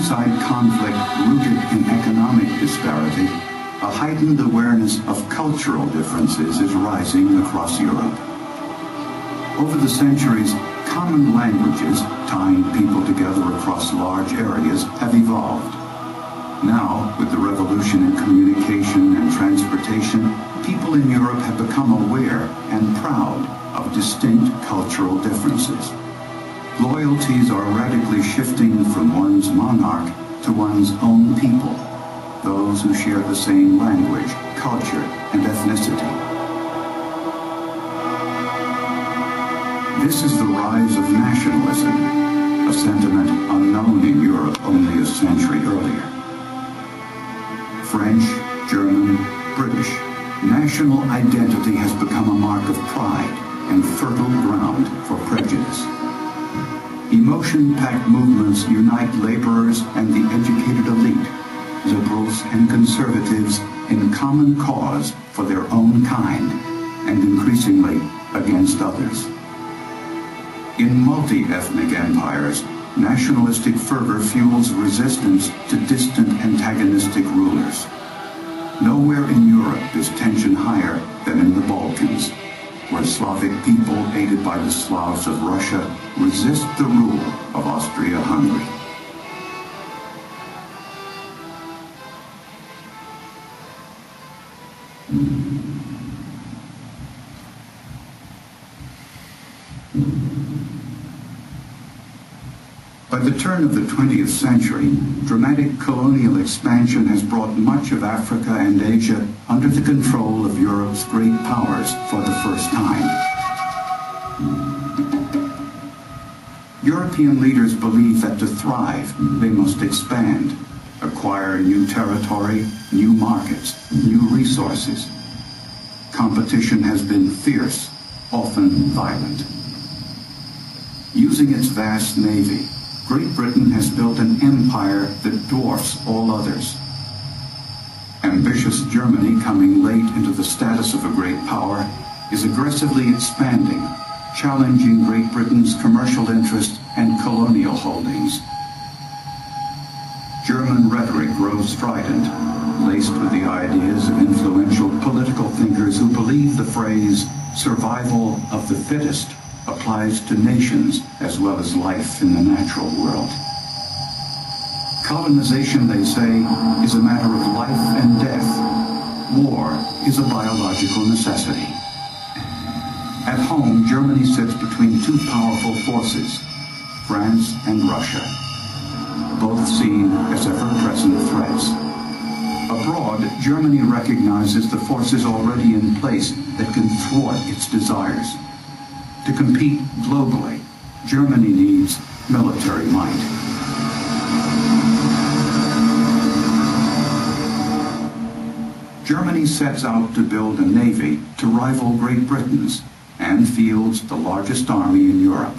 alongside conflict rooted in economic disparity, a heightened awareness of cultural differences is rising across Europe. Over the centuries, common languages tying people together across large areas have evolved. Now, with the revolution in communication and transportation, people in Europe have become aware and proud of distinct cultural differences. Loyalties are radically shifting from one's monarch to one's own people, those who share the same language, culture, and ethnicity. This is the rise of nationalism, a sentiment unknown in Europe only a century earlier. French, German, British, national identity has become a mark of pride and fertile ground for prejudice. Emotion-packed movements unite laborers and the educated elite, liberals and conservatives, in common cause for their own kind, and increasingly against others. In multi-ethnic empires, nationalistic fervor fuels resistance to distant antagonistic rulers. Nowhere in Europe is tension higher than in the Balkans, where Slavic people, aided by the Slavs of Russia, resist the rule of Austria-Hungary. By the turn of the 20th century, dramatic colonial expansion has brought much of Africa and Asia under the control of Europe's great powers for the first time. European leaders believe that to thrive, they must expand, acquire new territory, new markets, new resources. Competition has been fierce, often violent. Using its vast navy, Great Britain has built an empire that dwarfs all others. Ambitious Germany, coming late into the status of a great power, is aggressively expanding, challenging Great Britain's commercial interest and colonial holdings. German rhetoric grows strident, laced with the ideas of influential political thinkers who believe the phrase "survival of the fittest" applies to nations as well as life in the natural world. Colonization, they say, is a matter of life and death. War is a biological necessity. At home, Germany sits between two powerful forces, France and Russia, both seen as ever-present threats. Abroad, Germany recognizes the forces already in place that can thwart its desires. To compete globally, Germany needs military might. Germany sets out to build a navy to rival Great Britain's and fields the largest army in Europe.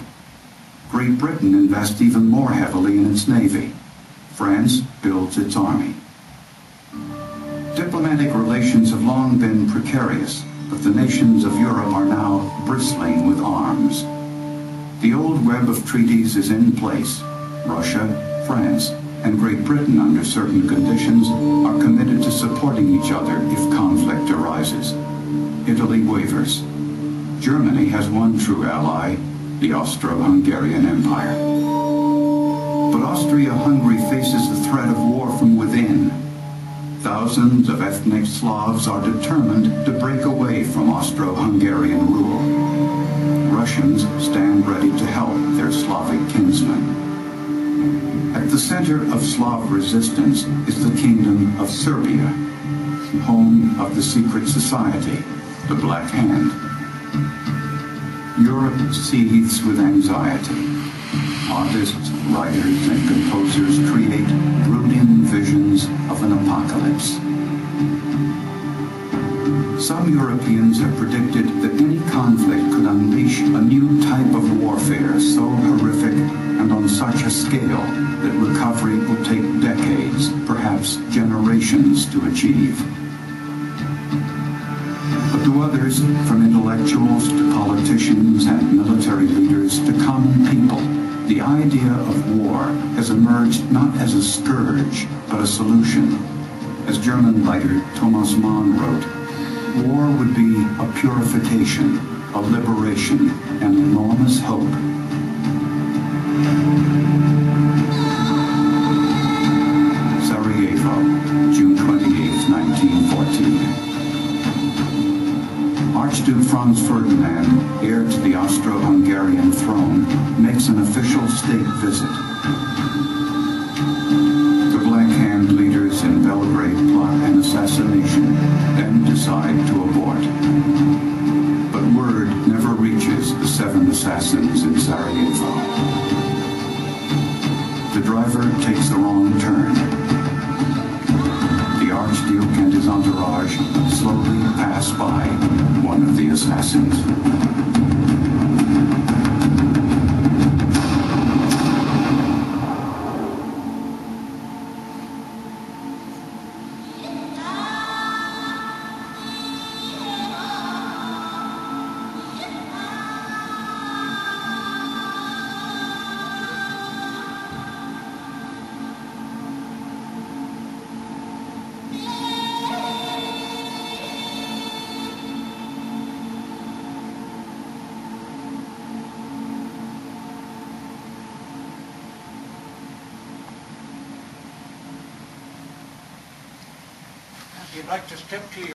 Great Britain invests even more heavily in its navy. France builds its army. Diplomatic relations have long been precarious, but the nations of Europe are now bristling with arms. The old web of treaties is in place. Russia, France, and Great Britain, under certain conditions, are committed to supporting each other if conflict arises. Italy wavers. Germany has one true ally, the Austro-Hungarian Empire. But Austria-Hungary faces the threat of war from within. Thousands of ethnic Slavs are determined to break away from Austro-Hungarian rule. Russians stand ready to help their Slavic kinsmen. At the center of Slav resistance is the Kingdom of Serbia, home of the secret society, the Black Hand. Europe seethes with anxiety. Artists, writers, and composers create brooding visions of an apocalypse. Some Europeans have predicted that any conflict could unleash a new type of warfare so horrific and on such a scale that recovery will take decades, perhaps generations, to achieve. But to others, from intellectuals to politicians and military leaders to common people, The idea of war has emerged not as a scourge, but a solution. As German writer Thomas Mann wrote, war would be a purification, a liberation, and enormous hope. Sarajevo, June 28, 1914. Archduke Franz Ferdinand, heir to the Austro-Hungarian throne, makes an official state visit. The Black Hand leaders in Belgrade plot an assassination, then decide to abort. But word never reaches the 7 assassins in Sarajevo. The driver takes the wrong turn. The Archduke and his entourage slowly pass by one of the assassins. You'd like to step to your